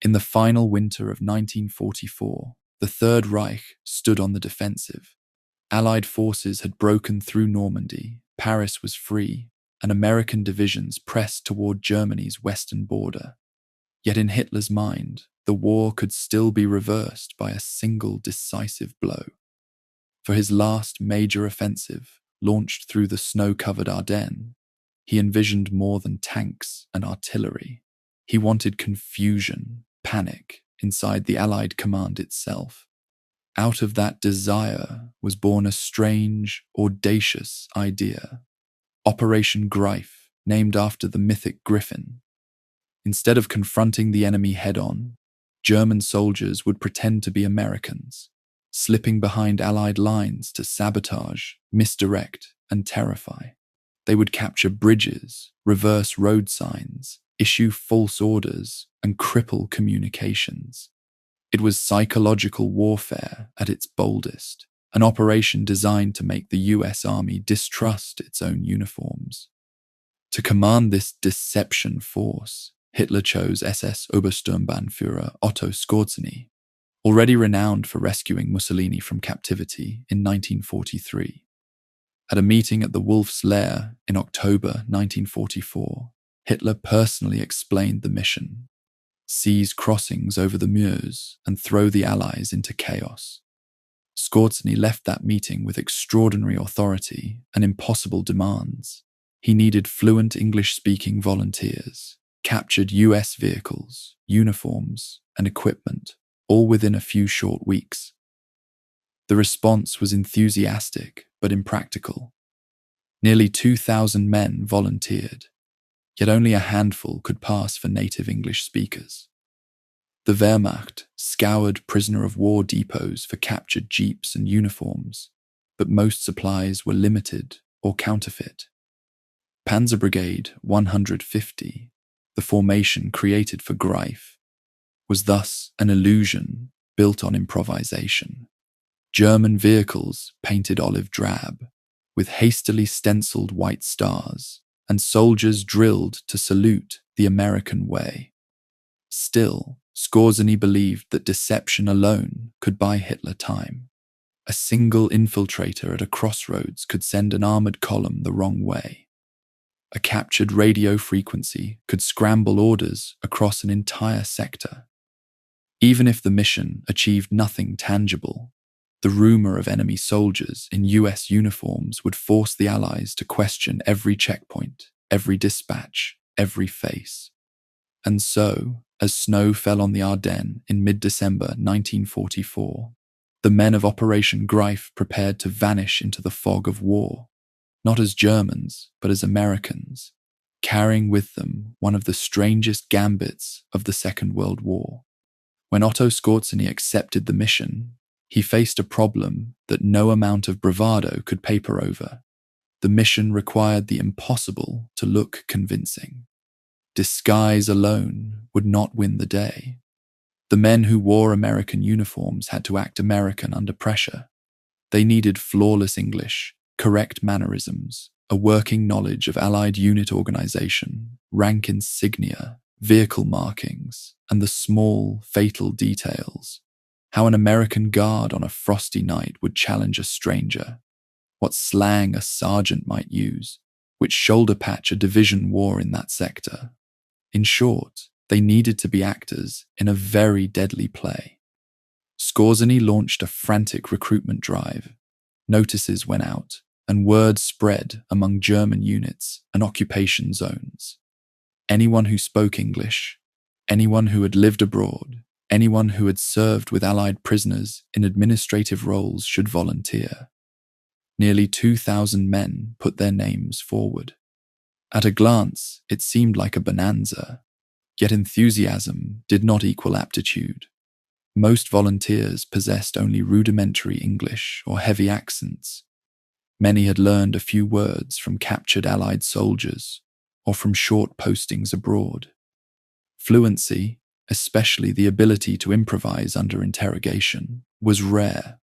In the final winter of 1944, the Third Reich stood on the defensive. Allied forces had broken through Normandy, Paris was free, and American divisions pressed toward Germany's western border. Yet in Hitler's mind, the war could still be reversed by a single decisive blow. For his last major offensive, launched through the snow-covered Ardennes, he envisioned more than tanks and artillery. He wanted confusion, panic, inside the Allied command itself. Out of that desire was born a strange, audacious idea. Operation Greif, named after the mythic griffin. Instead of confronting the enemy head-on, German soldiers would pretend to be Americans, slipping behind Allied lines to sabotage, misdirect, and terrify. They would capture bridges, reverse road signs, issue false orders, and cripple communications. It was psychological warfare at its boldest, an operation designed to make the US Army distrust its own uniforms. To command this deception force, Hitler chose SS Obersturmbannführer Otto Skorzeny, already renowned for rescuing Mussolini from captivity in 1943. At a meeting at the Wolf's Lair in October 1944, Hitler personally explained the mission: seize crossings over the Meuse and throw the Allies into chaos. Skorzeny left that meeting with extraordinary authority and impossible demands. He needed fluent English-speaking volunteers, captured US vehicles, uniforms, and equipment, all within a few short weeks. The response was enthusiastic but impractical. Nearly 2,000 men volunteered, yet only a handful could pass for native English speakers. The Wehrmacht scoured prisoner-of-war depots for captured jeeps and uniforms, but most supplies were limited or counterfeit. Panzer Brigade 150, the formation created for Greif, was thus an illusion built on improvisation. German vehicles painted olive drab, with hastily stenciled white stars, and soldiers drilled to salute the American way. Still, Skorzeny believed that deception alone could buy Hitler time. A single infiltrator at a crossroads could send an armored column the wrong way. A captured radio frequency could scramble orders across an entire sector. Even if the mission achieved nothing tangible, the rumor of enemy soldiers in US uniforms would force the Allies to question every checkpoint, every dispatch, every face. And so, as snow fell on the Ardennes in mid-December 1944, the men of Operation Greif prepared to vanish into the fog of war, not as Germans, but as Americans, carrying with them one of the strangest gambits of the Second World War. When Otto Skorzeny accepted the mission, he faced a problem that no amount of bravado could paper over. The mission required the impossible to look convincing. Disguise alone would not win the day. The men who wore American uniforms had to act American under pressure. They needed flawless English, correct mannerisms, a working knowledge of Allied unit organization, rank insignia, vehicle markings, and the small, fatal details. How an American guard on a frosty night would challenge a stranger, what slang a sergeant might use, which shoulder patch a division wore in that sector. In short, they needed to be actors in a very deadly play. Skorzeny launched a frantic recruitment drive. Notices went out, and word spread among German units and occupation zones. Anyone who spoke English, anyone who had lived abroad, anyone who had served with Allied prisoners in administrative roles should volunteer. Nearly 2,000 men put their names forward. At a glance, it seemed like a bonanza, yet enthusiasm did not equal aptitude. Most volunteers possessed only rudimentary English or heavy accents. Many had learned a few words from captured Allied soldiers or from short postings abroad. Fluency, especially the ability to improvise under interrogation, was rare.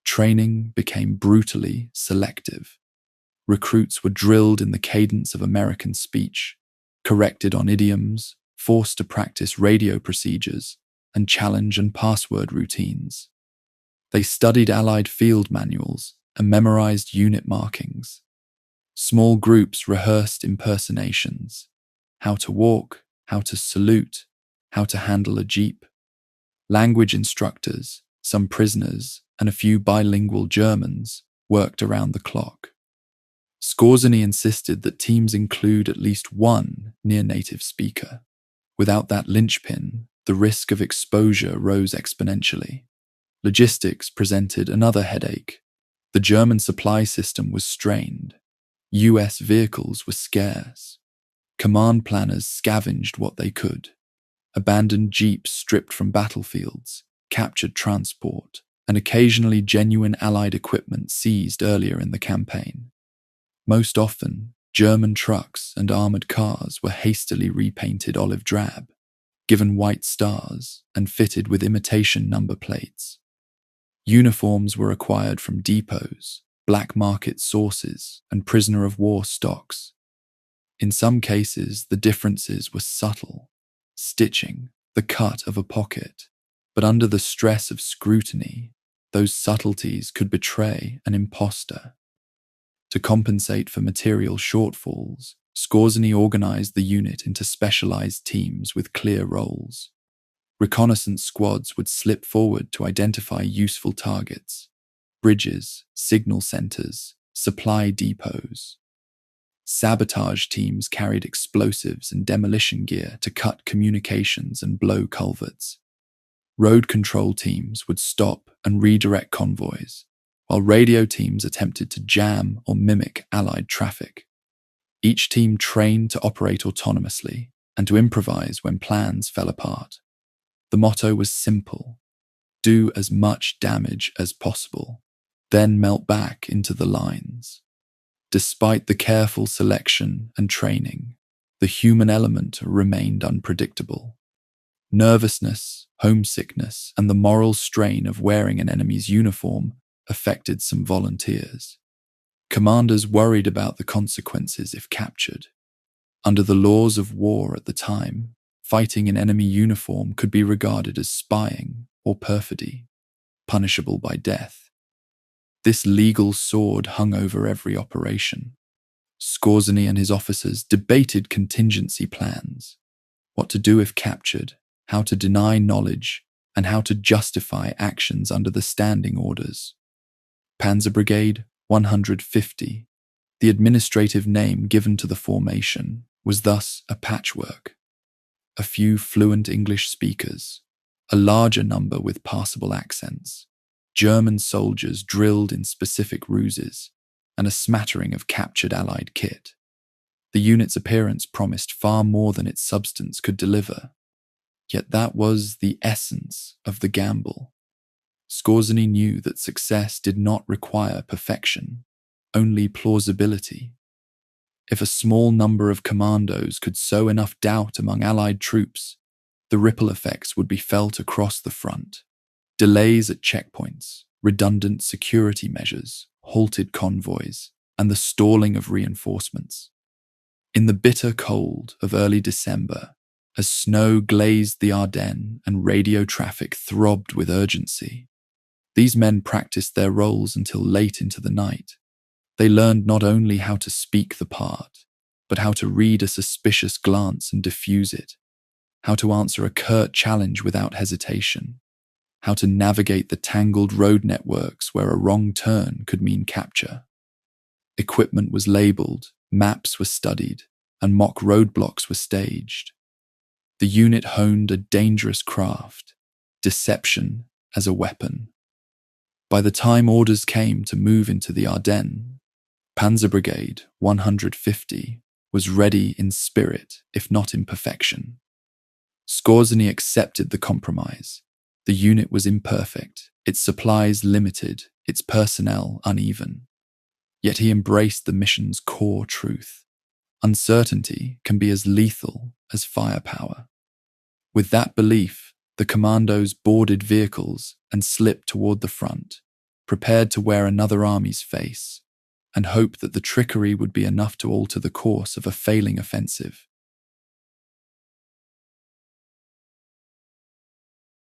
Training became brutally selective. Recruits were drilled in the cadence of American speech, corrected on idioms, forced to practice radio procedures, and challenge and password routines. They studied Allied field manuals and memorized unit markings. Small groups rehearsed impersonations, how to walk, how to salute, how to handle a jeep. Language instructors, some prisoners, and a few bilingual Germans worked around the clock. Skorzeny insisted that teams include at least one near-native speaker. Without that linchpin, the risk of exposure rose exponentially. Logistics presented another headache. The German supply system was strained. US vehicles were scarce. Command planners scavenged what they could. Abandoned jeeps stripped from battlefields, captured transport, and occasionally genuine Allied equipment seized earlier in the campaign. Most often, German trucks and armoured cars were hastily repainted olive drab, given white stars, and fitted with imitation number plates. Uniforms were acquired from depots, black market sources, and prisoner of war stocks. In some cases, the differences were subtle, stitching, the cut of a pocket, but under the stress of scrutiny, those subtleties could betray an imposter. To compensate for material shortfalls, Skorzeny organized the unit into specialized teams with clear roles. Reconnaissance squads would slip forward to identify useful targets: bridges, signal centers, supply depots. Sabotage teams carried explosives and demolition gear to cut communications and blow culverts. Road control teams would stop and redirect convoys, while radio teams attempted to jam or mimic Allied traffic. Each team trained to operate autonomously and to improvise when plans fell apart. The motto was simple: do as much damage as possible, then melt back into the lines. Despite the careful selection and training, the human element remained unpredictable. Nervousness, homesickness, and the moral strain of wearing an enemy's uniform affected some volunteers. Commanders worried about the consequences if captured. Under the laws of war at the time, fighting in enemy uniform could be regarded as spying or perfidy, punishable by death. This legal sword hung over every operation. Skorzeny and his officers debated contingency plans: what to do if captured, how to deny knowledge, and how to justify actions under the standing orders. Panzer Brigade 150, the administrative name given to the formation, was thus a patchwork. A few fluent English speakers, a larger number with passable accents, German soldiers drilled in specific ruses, and a smattering of captured Allied kit. The unit's appearance promised far more than its substance could deliver. Yet that was the essence of the gamble. Skorzeny knew that success did not require perfection, only plausibility. If a small number of commandos could sow enough doubt among Allied troops, the ripple effects would be felt across the front. Delays at checkpoints, redundant security measures, halted convoys, and the stalling of reinforcements. In the bitter cold of early December, as snow glazed the Ardennes and radio traffic throbbed with urgency, these men practiced their roles until late into the night. They learned not only how to speak the part, but how to read a suspicious glance and diffuse it, how to answer a curt challenge without hesitation, how to navigate the tangled road networks where a wrong turn could mean capture. Equipment was labeled, maps were studied, and mock roadblocks were staged. The unit honed a dangerous craft, deception as a weapon. By the time orders came to move into the Ardennes, Panzer Brigade 150 was ready in spirit, if not in perfection. Skorzeny accepted the compromise. The unit was imperfect, its supplies limited, its personnel uneven. Yet he embraced the mission's core truth: uncertainty can be as lethal as firepower. With that belief, the commandos boarded vehicles and slipped toward the front, prepared to wear another army's face, and hoped that the trickery would be enough to alter the course of a failing offensive.